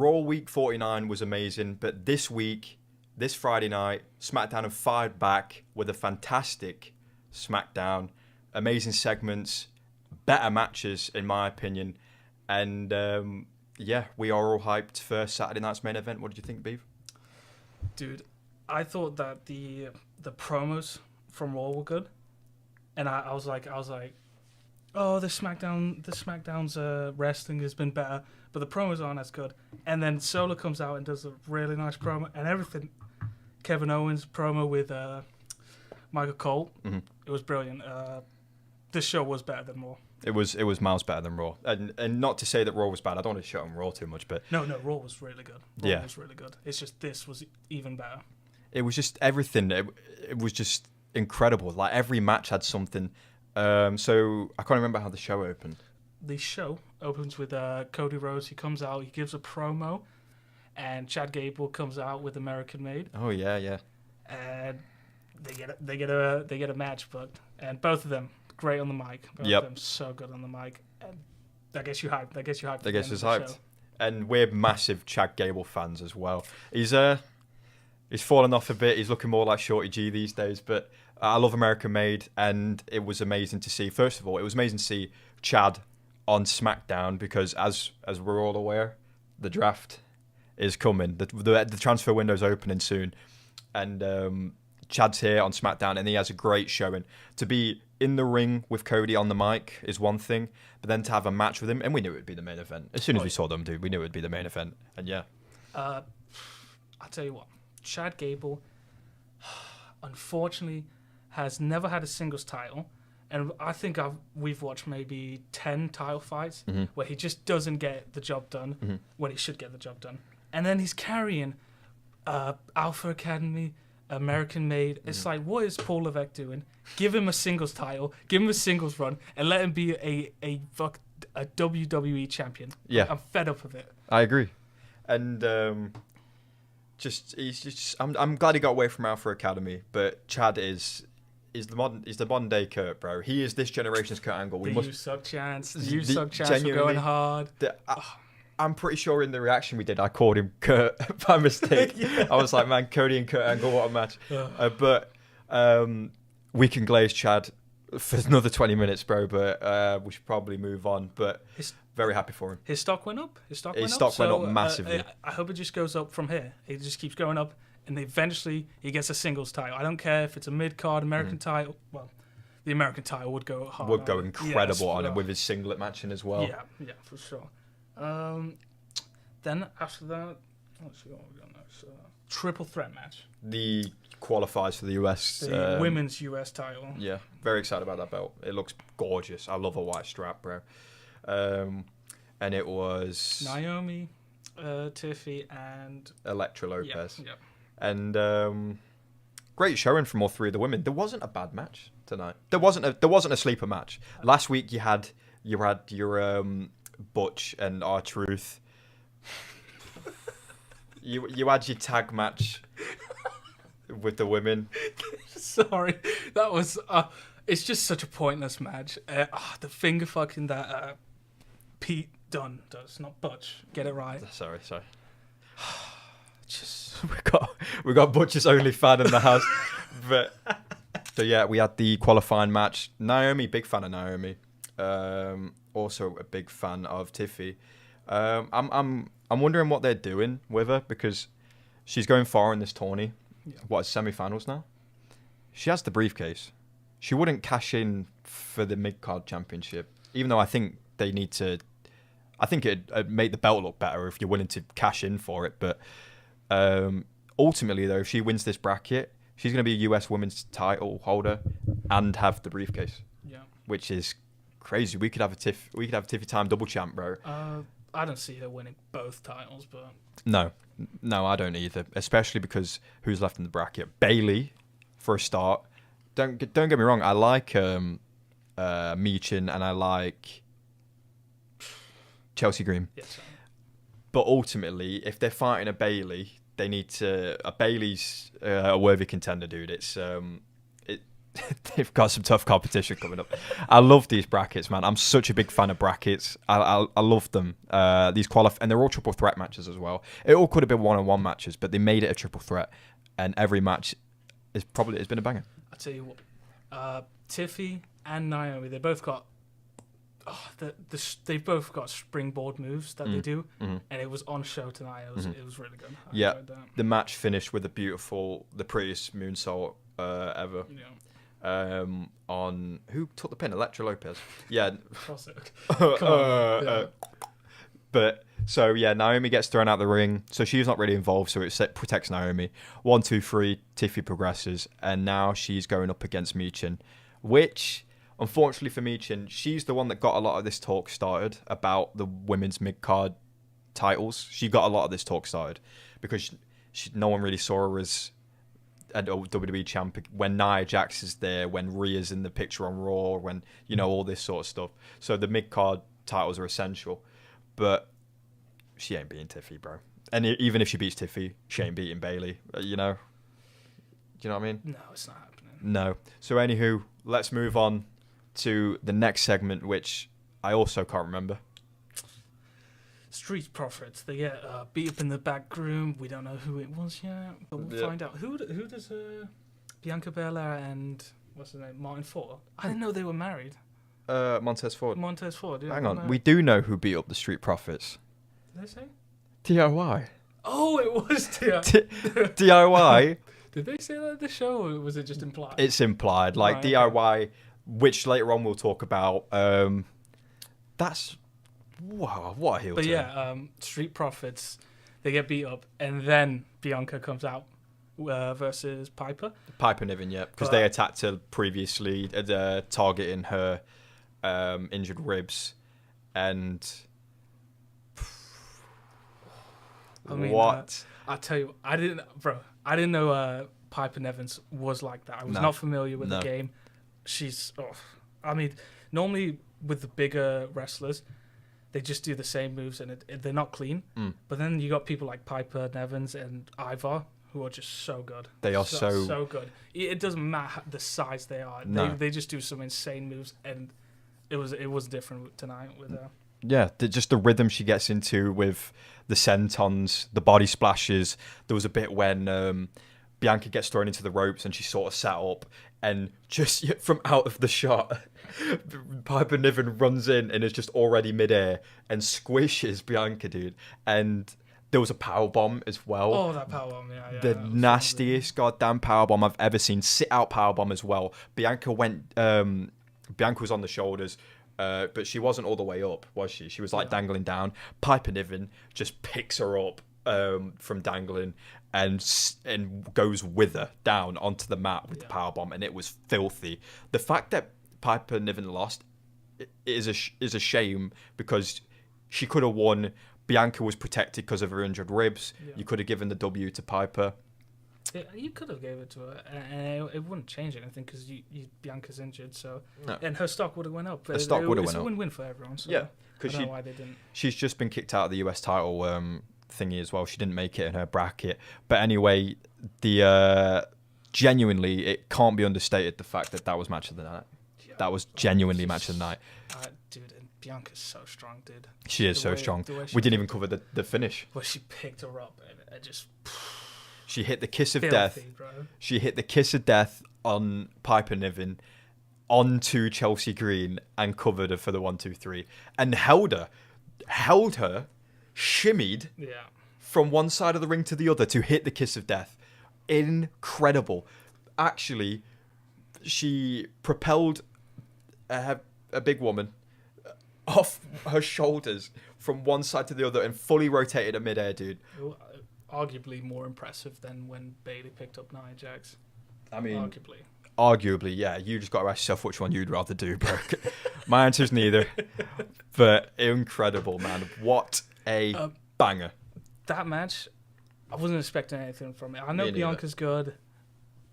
Raw Week 49 was amazing, but this week, this Friday night, SmackDown have fired back with a fantastic SmackDown. Amazing segments, better matches, in my opinion. And we are all hyped for Saturday night's main event. What did you think, Beav? Dude, I thought that the promos from Raw were good. And I was like, oh, the SmackDown's wrestling has been better, but the promos aren't as good. And then Solo comes out and does a really nice promo and everything. Kevin Owens promo with Michael Cole, It was brilliant. This show was better than Raw. It was miles better than Raw, and not to say that Raw was bad. I don't want to shit on Raw too much, but no, Raw was really good. Raw was really good. It's just this was even better. It was just everything. It was just incredible. Like every match had something. So I can't remember how the show opened. The show opens with Cody Rhodes. He comes out. He gives a promo, and Chad Gable comes out with American Made. Oh yeah. And they get a match booked, and both of them great on the mic. Both of them so good on the mic. And that gets you hyped. That gets us hyped. Show. And we're massive Chad Gable fans as well. He's fallen off a bit. He's looking more like Shorty G these days, but I love American Made, and it was amazing to see. First of all, it was amazing to see Chad on SmackDown because, as we're all aware, the draft is coming. The transfer window's opening soon, and Chad's here on SmackDown, and he has a great showing. To be in the ring with Cody on the mic is one thing, but then to have a match with him, and we knew it would be the main event. As soon as we saw them, dude, we knew it would be the main event, and yeah. I'll tell you what, Chad Gable, unfortunately, has never had a singles title, and I think we've watched maybe 10 title fights where he just doesn't get the job done when he should get the job done. And then he's carrying Alpha Academy, American Made. It's like, what is Paul Levesque doing? Give him a singles title, give him a singles run, and let him be a WWE champion. Yeah, I'm fed up of it. I agree, and I'm glad he got away from Alpha Academy, but Chad is the modern day Kurt, bro. He is this generation's Kurt Angle. You suck chance. You suck chance. We're going hard. I'm pretty sure in the reaction we did, I called him Kurt by mistake. I was like, man, Cody and Kurt Angle, what a match. But we can glaze Chad for another 20 minutes, bro, but we should probably move on. But very happy for him. His stock went up. His stock went up massively. I hope it just goes up from here. It just keeps going up, and eventually he gets a singles title. I don't care if it's a mid-card American title. Well, the American title would go hard. Would go incredible on him with his singlet matching as well. Yeah, for sure. Then after that, let's see what we got next. Triple threat match. The qualifiers for the US. The women's US title. Yeah, very excited about that belt. It looks gorgeous. I love a white strap, bro. And it was Naomi, Tiffy, and Elektra Lopez. Yeah. And great showing from all three of the women. There wasn't a bad match tonight. There wasn't a sleeper match. Last week you had your Butch and R-Truth. You had your tag match with the women. Sorry, that was. It's just such a pointless match. The finger fucking that Pete Dunne does, not Butch. Get it right. Sorry. we got Butch's only fan in the house, but yeah, we had the qualifying match. Naomi, big fan of Naomi. Also a big fan of Tiffy. I'm wondering what they're doing with her because she's going far in this tourney. Yeah. What is semi-finals now? She has the briefcase. She wouldn't cash in for the mid-card championship, even though I think they need to. I think it'd make the belt look better if you're willing to cash in for it. But ultimately, though, if she wins this bracket, she's going to be a US Women's title holder and have the briefcase. Yeah, which is crazy. We could have a Tiffy time double champ, bro. I don't see her winning both titles, but no, I don't either. Especially because who's left in the bracket? Bailey, for a start. Don't get me wrong. I like Meechin and I like Chelsea Green. Yes. But ultimately, if they're fighting a Bailey, they need to. A Bailey's a worthy contender, dude. they've got some tough competition coming up. I love these brackets, man. I'm such a big fan of brackets. I love them. These and they're all triple threat matches as well. It all could have been one-on-one matches, but they made it a triple threat, and every match has been a banger. I'll tell you what, Tiffy and Naomi, they both got. They've both got springboard moves that they do, and it was on show tonight. It was really good. I enjoyed that. The match finished with the prettiest moonsault ever. Yeah. On who took the pin? Electra Lopez. Yeah. But so yeah, Naomi gets thrown out the ring, so she's not really involved. So it protects Naomi. 1, 2, 3. Tiffy progresses, and now she's going up against Michin, which. Unfortunately for Michin, she's the one that got a lot of this talk started about the women's mid-card titles. She got a lot of this talk started because no one really saw her as a WWE champion when Nia Jax is there, when Rhea's in the picture on Raw, when, all this sort of stuff. So the mid-card titles are essential. But she ain't beating Tiffy, bro. And even if she beats Tiffy, she ain't beating Bayley. Do you know what I mean? No, it's not happening. No. So anywho, let's move on to the next segment, which I also can't remember. Street Profits. They get beat up in the back room. We don't know who it was yet, but we'll find out. Who does Bianca Belair and what's his name, Martin Ford? I didn't know they were married. Montez Ford. Yeah, Hang on, we do know who beat up the Street Profits. Did they say? DIY. Oh, it was DIY. Did they say that at the show, or was it just implied? It's implied, like right, DIY. Okay. Which later on we'll talk about. That's wow, what a heel turn. Yeah, Street Profits, they get beat up, and then Bianca comes out versus Piper. Piper Niven, yeah, because they attacked her previously, targeting her injured ribs, and what? I tell you, I didn't know Piper Nevins was like that. I was not familiar with the game. Normally with the bigger wrestlers, they just do the same moves and they're not clean. But then you got people like Piper Nevins and Ivar who are just so good. They are so good. It doesn't matter the size they are. No. They just do some insane moves, and it was different tonight with her. Yeah, just the rhythm she gets into with the sentons, the body splashes. There was a bit when Bianca gets thrown into the ropes and she's sort of sat up, and just from out of the shot, Piper Niven runs in and is just already midair and squishes Bianca, dude. And there was a powerbomb as well. Oh, that powerbomb, yeah. The nastiest goddamn powerbomb I've ever seen. Sit-out powerbomb as well. Bianca was on the shoulders, but she wasn't all the way up, was she? She was dangling down. Piper Niven just picks her up from dangling and goes with her down onto the mat with the powerbomb, and it was filthy. The fact that Piper Niven lost is a shame, because she could have won. Bianca was protected because of her injured ribs. Yeah. You could have given the W to Piper. Yeah, you could have gave it to her, and it wouldn't change anything because Bianca's injured, and her stock would have went up. Her stock would have went up. It's a win-win for everyone. So yeah, because I don't know why they didn't. She's just been kicked out of the US title thingy as well. She didn't make it in her bracket. But anyway, genuinely, it can't be understated the fact that was match of the night. Yeah, that was genuinely match of the night. Dude, and Bianca's so strong, dude. She is so strong. We didn't even cover the finish. Well, she picked her up and it just... She hit the kiss of death. Bro. She hit the kiss of death on Piper Niven onto Chelsea Green and covered her for the 1, 2, 3 and held her, shimmied from one side of the ring to the other to hit the kiss of death. Incredible. Actually, she propelled a big woman off her shoulders from one side to the other and fully rotated her midair, dude. Arguably more impressive than when Bayley picked up Nia Jax. I mean, arguably, yeah. You just got to ask yourself which one you'd rather do, bro. My answer's neither. But incredible, man. What a banger. That match, I wasn't expecting anything from it. I know Bianca's good,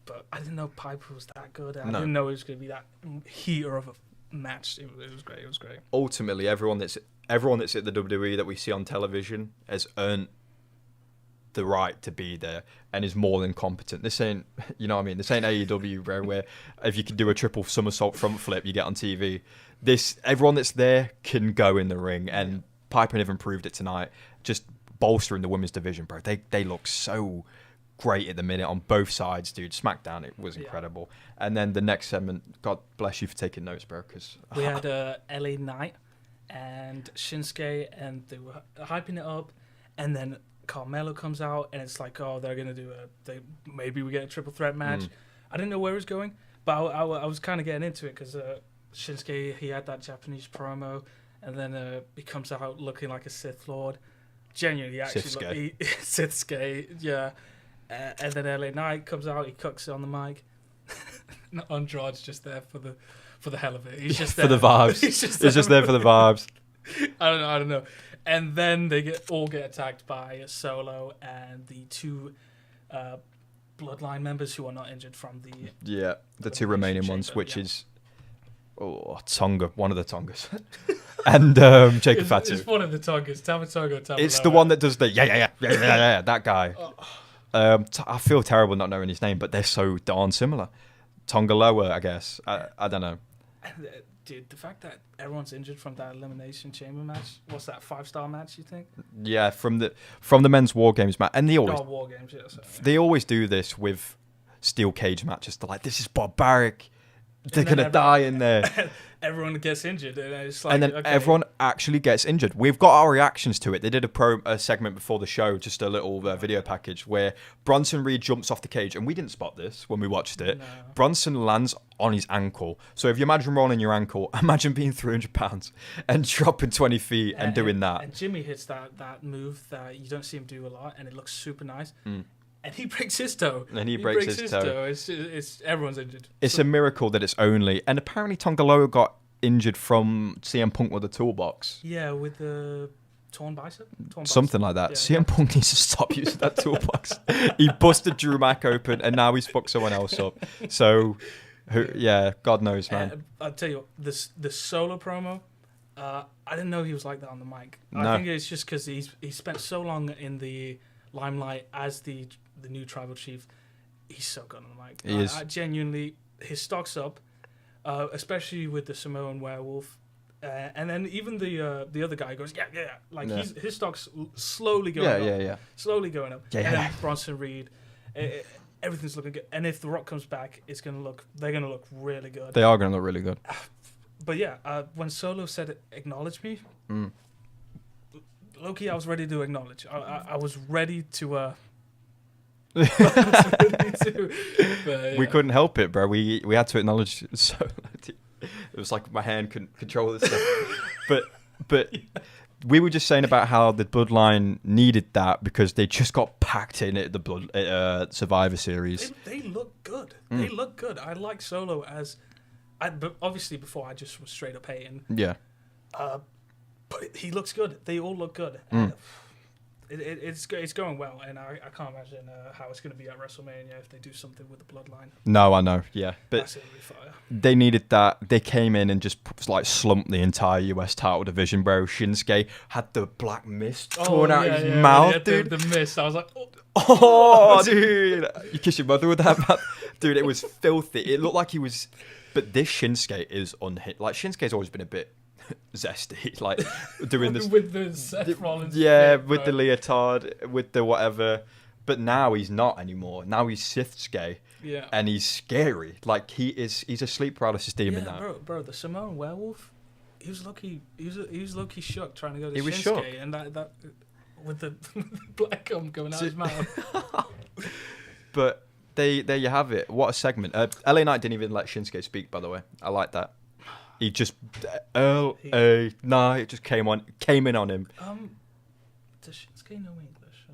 but I didn't know Piper was that good. I didn't know it was going to be that heater of a match. It was great. It was great. Ultimately, everyone that's at the WWE that we see on television has earned the right to be there and is more than competent. This ain't, you know what I mean? This ain't AEW, bro, where if you can do a triple somersault front flip, you get on TV. Everyone that's there can go in the ring, and Piper even proved it tonight. Just bolstering the women's division, bro. They look so great at the minute on both sides, dude. Smackdown, it was incredible. And then the next segment, God bless you for taking notes, bro, because we had LA Knight and Shinsuke, and they were hyping it up, and then Carmelo comes out, and it's like, oh, they're gonna do maybe we get a triple threat match. I didn't know where it was going, but I was kind of getting into it because Shinsuke, he had that Japanese promo, and then he comes out looking like a Sith Lord. Genuinely, actually, Sithsuke, yeah. And then LA Knight comes out, he cooks it on the mic. Andrade's just there for the hell of it. He's just there for the vibes. He's just there for the vibes. I don't know. And then they all get attacked by Solo and the two Bloodline members who are not injured from the two remaining ones, which is Tonga, one of the Tongas, and Jacob Fatu. It's one of the Tongas, Tamatonga. It's the one that does the yeah, that guy. I feel terrible not knowing his name, but they're so darn similar. Tongaloa, I guess. I don't know. Dude, the fact that everyone's injured from that Elimination Chamber match, what's that, 5-star match, you think? Yeah, from the men's War Games match, and War Games, they always do this with steel cage matches. They're like, this is barbaric. They're gonna die in there. Everyone gets injured, and it's like, and then everyone actually gets injured. We've got our reactions to it. They did a segment before the show, just a little video package where Bronson Reed jumps off the cage, and we didn't spot this when we watched it. No. Bronson lands on his ankle. So if you imagine rolling your ankle, imagine being 300 pounds and dropping 20 feet and doing that. And Jimmy hits that move that you don't see him do a lot, and it looks super nice. And he breaks his toe. And he breaks his toe. It's everyone's injured. It's a miracle that it's only. And apparently Tongaloa got injured from CM Punk with a toolbox. Yeah, with the torn bicep. Something like that. Yeah, CM Punk needs to stop using that toolbox. He busted Drew Mack open, and now he's fucked someone else up. So, God knows, man. I'll tell you, the Solo promo, I didn't know he was like that on the mic. No. I think it's just because he spent so long in the limelight as the new tribal chief. He's so good on the mic. He is. I genuinely, his stock's up, especially with the Samoan werewolf. And then even the other guy goes, his stock's slowly going up. Slowly going up. And then Bronson Reed, everything's looking good. And if The Rock comes back, they're going to look really good. They are going to look really good. But when Solo said, acknowledge me, Loki, I was ready to acknowledge. I was ready to... We couldn't help it, bro. We had to acknowledge Solo. It was like my hand couldn't control this stuff. But we were just saying about how the Bloodline needed that because they just got packed in at the Survivor Series. They look good. They look good. I like Solo as... but obviously, before I just was straight up hating. Yeah. But he looks good. They all look good. It's going well, and I can't imagine how it's going to be at WrestleMania if they do something with the Bloodline. No, I know, yeah. But that's fire. They needed that. They came in and just like slumped the entire US title division, bro. Shinsuke had the black mist torn out his mouth, dude. The mist. I was like, oh, dude. You kiss your mother with that, man? Dude, it was filthy. It looked like he was... But this Shinsuke is unhit. Like, Shinsuke's always been a bit zesty, like doing this with the Seth Rollins with the leotard, with the whatever. But now he's not anymore. Now he's Sithsuke, and he's scary. Like he's a sleep paralysis demon now. Bro, the Samoan werewolf, he was lucky. He was lucky shook trying to go to he was Shinsuke, shook. and that with the black gum coming out his mouth. But there you have it. What a segment. LA Knight didn't even let Shinsuke speak, by the way. I like that. He just LA Knight just came in on him. Does Shinsuke know English?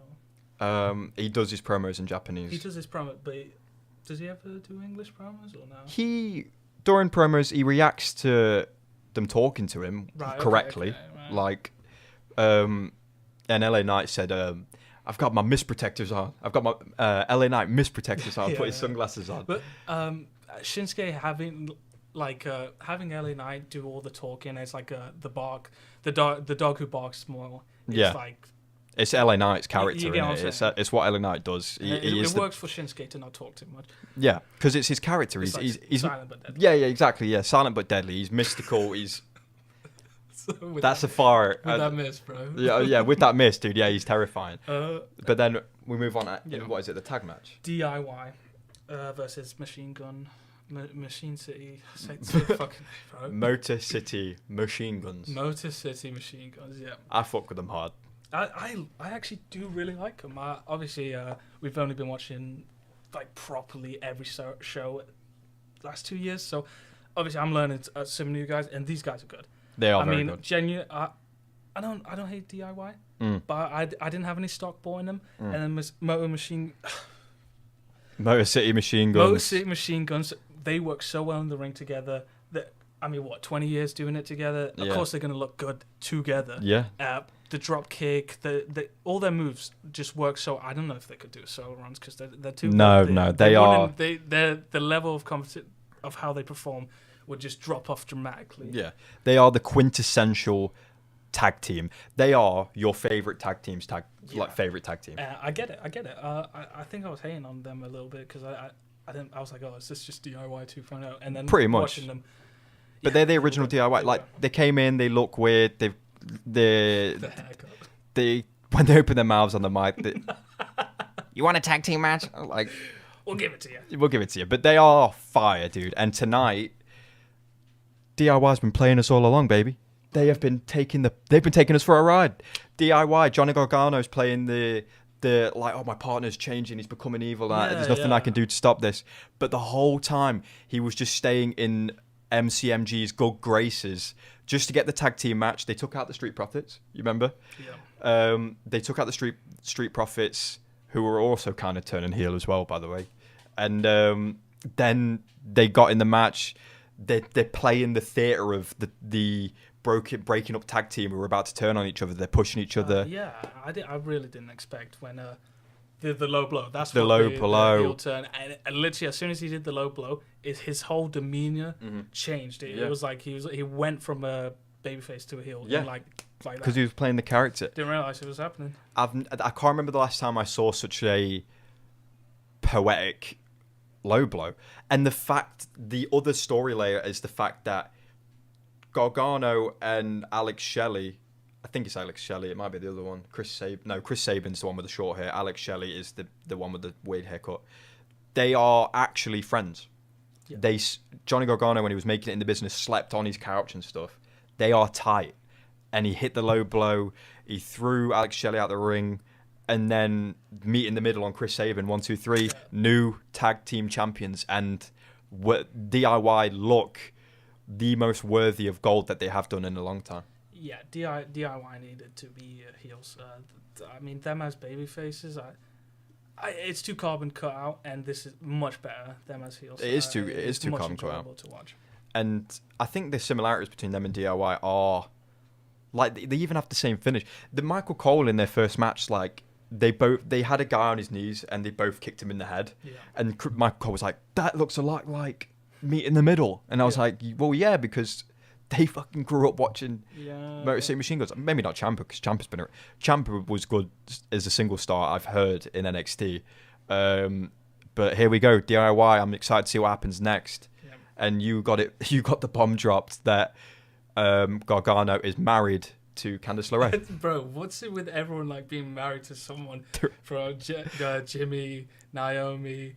Or? He does his promos in Japanese. He does his promo, but does he ever do English promos or no? During promos he reacts to them talking to him correctly, okay, right. like, and LA Knight said, "I've got my mist protectors on. I've got my LA Knight mist protectors on. Put his sunglasses on." But Shinsuke having LA Knight do all the talking, it's like the dog who barks more. It's like It's LA Knight's character, you get what I'm innit? saying? It's what LA Knight does. It works for Shinsuke to not talk too much. Yeah, because it's his character. It's He's silent but deadly. Yeah, exactly. Yeah, silent but deadly. He's mystical. He's that's a fire. With that miss, bro. Yeah, with that miss, dude. Yeah, he's terrifying. But then we move on. What is it? The tag match. DIY versus Machine Gun. Machine City. Say fucking name, bro. Motor City Machine Guns. Motor City Machine Guns. Yeah. I fuck with them hard. I actually do really like them. Obviously, we've only been watching like properly every show last 2 years, so obviously I'm learning some new guys, and these guys are good. They are very good. Genuine. I don't hate DIY, but I didn't have any stock bought in them, and then Motor City Machine Guns. They work so well in the ring together. That 20 years doing it together. Of course, they're gonna look good together. Yeah. The drop kick, all their moves just work. So I don't know if they could do solo runs because they're too. The level of of how they perform would just drop off dramatically. Yeah, they are the quintessential tag team. They are your favorite tag team's favorite tag team. I get it. I think I was hating on them a little bit because I was like, oh, is this just DIY 2.0? And then pretty much watching them. But they're the original DIY. They came in, they look weird. The haircut. When they open their mouths on the mic, you want a tag team match? Like, we'll give it to you. We'll give it to you. But they are fire, dude. And tonight, DIY's been playing us all along, baby. They've been taking us for a ride. DIY, Johnny Gargano's playing the my partner's changing, he's becoming evil. There's nothing I can do to stop this. But the whole time he was just staying in MCMG's good graces just to get the tag team match. They took out the Street Profits. You remember? Yeah. They took out the Street Profits, who were also kind of turning heel as well, by the way. And then they got in the match. They're playing the theater of the breaking up tag team who were about to turn on each other. They're pushing each other. I really didn't expect when the low blow. That's the low blow. The heel turn, and literally as soon as he did the low blow, his whole demeanor changed. It was like he went from a babyface to a heel. Yeah, like that. Because he was playing the character. Didn't realize it was happening. I can't remember the last time I saw such a poetic low blow, and the other story layer is the fact that Gargano and Alex Shelley, I think it's Alex Shelley, it might be the other one. Chris Sabin's the one with the short hair. Alex Shelley is the one with the weird haircut. They are actually friends. Yeah. Johnny Gargano, when he was making it in the business, slept on his couch and stuff. They are tight. And he hit the low blow. He threw Alex Shelley out the ring. And then meet in the middle on Chris Sabin. 1, 2, 3. New tag team champions. And DIY look the most worthy of gold that they have done in a long time. Yeah, DIY needed to be heels. Them as baby faces, it's too carbon cut out, and this is much better. Them as heels. It is too carbon cut out to watch. And I think the similarities between them and DIY are like they even have the same finish. The Michael Cole in their first match, like they had a guy on his knees and they both kicked him in the head. Yeah. And Michael Cole was like, "That looks a lot like Meet in the Middle," and I was like, "Well, yeah, because they fucking grew up watching Motor City Machine Guns." Maybe not Ciampa, because Ciampa was good as a single star, I've heard, in NXT. But here we go, DIY. I'm excited to see what happens next. Yeah. And you got the bomb dropped that Gargano is married to Candice LeRae. Bro, what's it with everyone like being married to someone? From Jimmy, Naomi.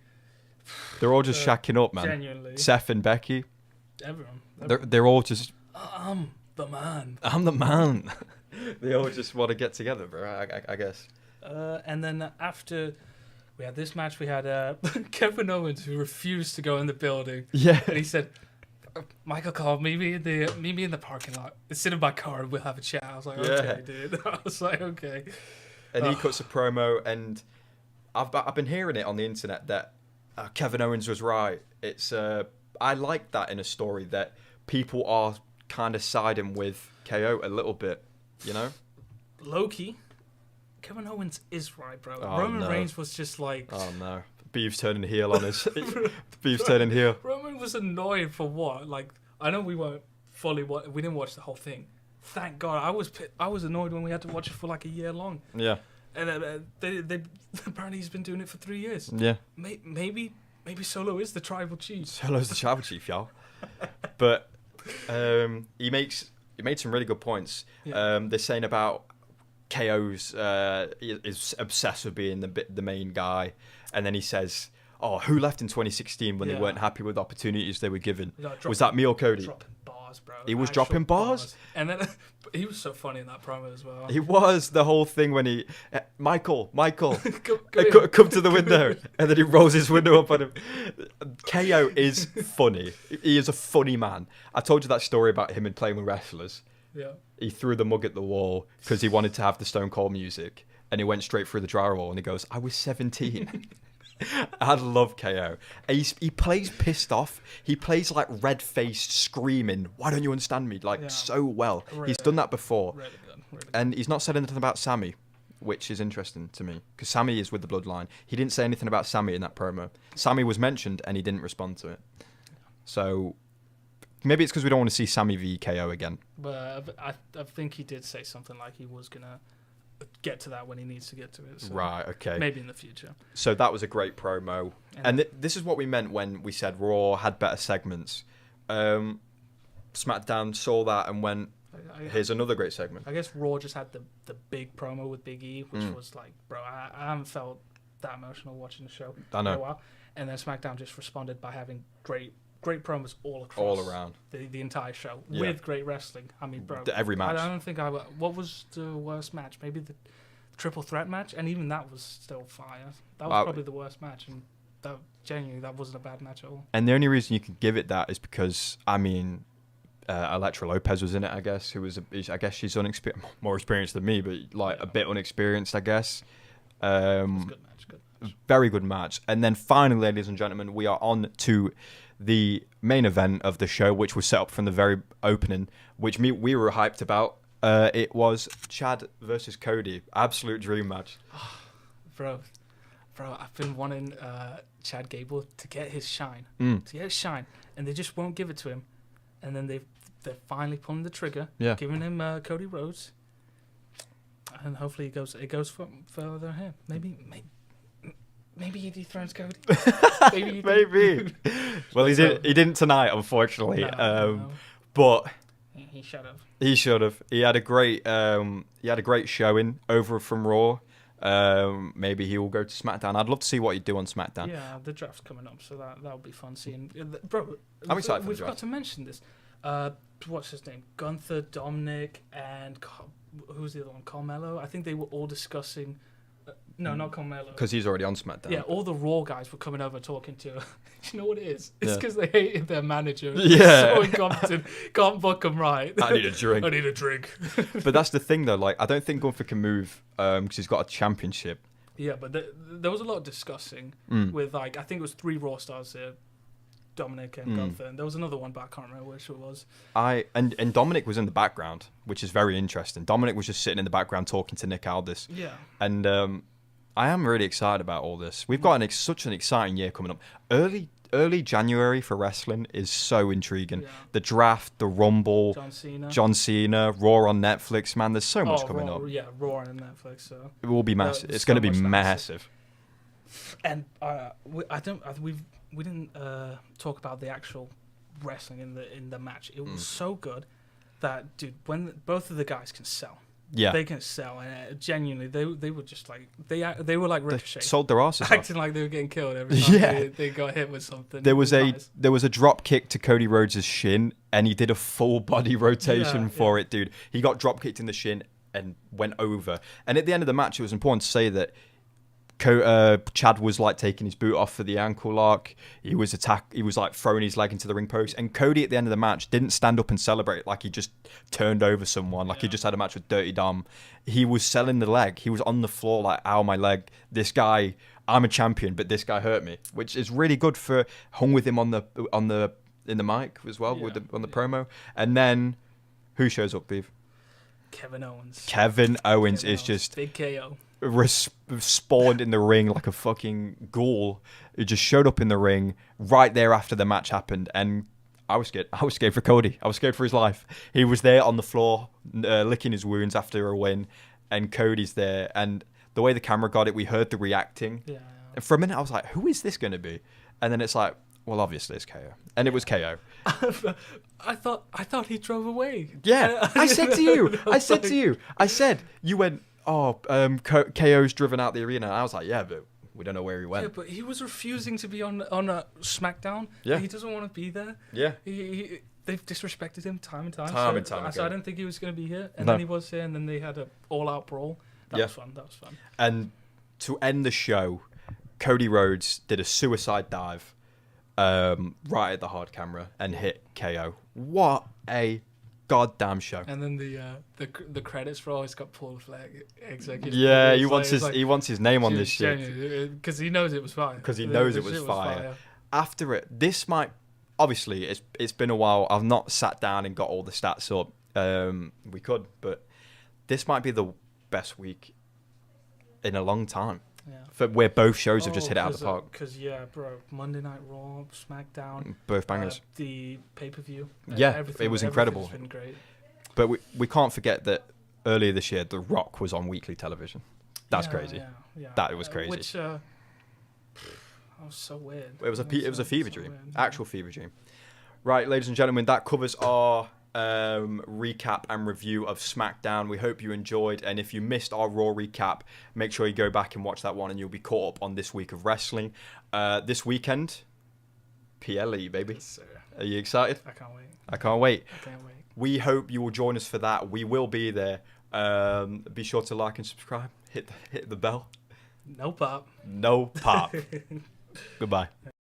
They're all just shacking up, man. Genuinely. Seth and Becky. Everyone. They're all just... I'm the man. I'm the man. They all just want to get together, bro, I guess. And then after we had this match, we had Kevin Owens, who refused to go in the building. Yeah. And he said, "Michael called meet me in the parking lot. Sit in my car and we'll have a chat." I was like, okay, dude. I was like, okay. And he cuts a promo, and I've been hearing it on the internet that Kevin Owens was right. It's I like that in a story, that people are kind of siding with KO a little bit, you know? Low-key, Kevin Owens is right, bro. Oh, Roman Reigns was just like... Oh, no. Beef's turning heel on us. Beef's turning heel. Roman was annoyed for what? Like, I know we weren't we didn't watch the whole thing. thank God. I was annoyed when we had to watch it for like a year long. Yeah. And they apparently he's been doing it for 3 years. Yeah. Maybe Solo is the tribal chief. Solo's the tribal chief, y'all. But he made some really good points. Yeah. They're saying about KO's is obsessed with being the main guy, and then he says, "Oh, who left in 2016 when they weren't happy with opportunities they were given? Was that me or Cody?" Dropping bars, bro. He was dropping bars, and then he was so funny in that promo as well. He was the whole thing when he, Michael, come to the window, and then he rolls his window up on him. KO is funny. He is a funny man. I told you that story about him and playing with wrestlers. Yeah. He threw the mug at the wall because he wanted to have the Stone Cold music, and he went straight through the drywall, and he goes, "I was 17." I love KO. He plays pissed off. He plays like red-faced, screaming, "Why don't you understand me?" So well. He's done that before. Really good. And he's not said anything about Sammy, which is interesting to me, because Sammy is with the Bloodline. He didn't say anything about Sammy in that promo. Sammy was mentioned, and he didn't respond to it. So maybe it's because we don't want to see Sammy v KO again. But I think he did say something like he was going to get to that when he needs to get to it. So Right, okay. maybe in the future. So that was a great promo. And this is what we meant when we said Raw had better segments. SmackDown saw that and went, here's another great segment. I guess Raw just had the big promo with Big E, which was like, bro, I haven't felt that emotional watching the show I know. for a while. And then SmackDown just responded by having great promos all across. All around. The entire show with great wrestling. I mean, bro. Every match. I don't think what was the worst match? Maybe the triple threat match? And even that was still fire. That was probably the worst match. And that wasn't a bad match at all. And the only reason you could give it that is because, Elektra Lopez was in it, I guess. I guess she's more experienced than me, but a bit unexperienced, I guess. Good match. Very good match. And then finally, ladies and gentlemen, we are on to the main event of the show, which was set up from the very opening, which we were hyped about. It was Chad versus Cody. Absolute dream match. Bro, I've been wanting Chad Gable to get his shine. And they just won't give it to him. And then they're finally pulling the trigger, giving him Cody Rhodes. And hopefully it goes further here. Maybe he dethrones Cody. Maybe. Well, he didn't tonight, unfortunately. No. But he should have. He should have. He had a great showing over from Raw. Maybe he will go to SmackDown. I'd love to see what he'd do on SmackDown. Yeah, the draft's coming up, so that'll be fun seeing. Bro, I'm excited for the draft. We forgot to mention this. What's his name? Gunther, Dominic, and who's the other one? Carmelo. I think they were all discussing. No, not Carmelo. Because he's already on SmackDown. Yeah, all the Raw guys were coming over talking to. You know what it is? It's because they hated their manager. Yeah. So incompetent. Can't book them right. I need a drink. But that's the thing, though. I don't think Gunther can move because he's got a championship. Yeah, but there was a lot of discussing with, I think it was 3 Raw stars here. Dominic and Gunther, and there was another one, but I can't remember which it was. And Dominic was in the background, which is very interesting. Dominic was just sitting in the background talking to Nick Aldis. Yeah. And I am really excited about all this. We've got such an exciting year coming up. Early January for wrestling is so intriguing. Yeah. The draft, the Rumble, John Cena, Raw on Netflix. Man, there's so much coming up. Yeah, Raw on Netflix. So it will be massive. It's going to be massive. And we didn't talk about the actual wrestling in the match. It was so good that, dude, when both of the guys can sell. Yeah, they can sell, and genuinely, they were just like they were like Ricochet. They sold their asses acting like they were getting killed every time they got hit with something. There was a drop kick to Cody Rhodes' shin, and he did a full body rotation for it, dude. He got drop kicked in the shin and went over. And at the end of the match, it was important to say that Chad was taking his boot off for the ankle lock. He was throwing his leg into the ring post, and Cody at the end of the match didn't stand up and celebrate like he just turned over someone, he just had a match with Dirty Dom. He was selling the leg. He was on the floor ow, my leg. This guy, I'm a champion, but this guy hurt me, which is really good for hung with him in the mic as well on the promo. And then who shows up, Beav? Kevin Owens. Kevin Owens is just big KO. Spawned in the ring like a fucking ghoul. He just showed up in the ring right there after the match happened, and I was scared. I was scared for Cody. I was scared for his life. He was there on the floor, licking his wounds after a win, and Cody's there. And the way the camera got it, we heard the reacting. Yeah. And for a minute, I was like, "Who is this going to be?" And then it's like, "Well, obviously it's KO," and it was KO. I thought he drove away. Yeah, I said to you, I said, you went, "Oh, KO's driven out the arena." And I was like, "Yeah, but we don't know where he went." Yeah, but he was refusing to be on a Smackdown. Yeah. He doesn't want to be there. Yeah. They've disrespected him time and time. Time and time So I again. didn't think he was going to be here, and No. then he was here, and then they had a all-out brawl. That was fun. And to end the show, Cody Rhodes did a suicide dive right at the hard camera and hit KO. What a goddamn show! And then the credits for always got Paul Fleck executive. Yeah, he wants his name on this shit because he knows it was fire. because he knows it was fire. After it, this might obviously it's been a while. I've not sat down and got all the stats up. We could, but this might be the best week in a long time. Yeah. For where both shows have just hit it out of the park. Because Monday Night Raw, SmackDown, Both bangers. The pay-per-view. Yeah, it was incredible. It's been great. But we can't forget that earlier this year, The Rock was on weekly television. That's crazy. Yeah. That was crazy. Which that was so weird. It was a fever so dream, weird. actual fever dream. Right, ladies and gentlemen, that covers our recap and review of SmackDown. We hope you enjoyed, and if you missed our Raw recap, make sure you go back and watch that one, and you'll be caught up on this week of wrestling. This weekend, PLE, baby. Yes, sir. Are you excited? I can't wait. I can't wait. I can't wait. We hope you will join us for that. We will be there. Be sure to like and subscribe. Hit the bell. NoPop. No pop. Goodbye.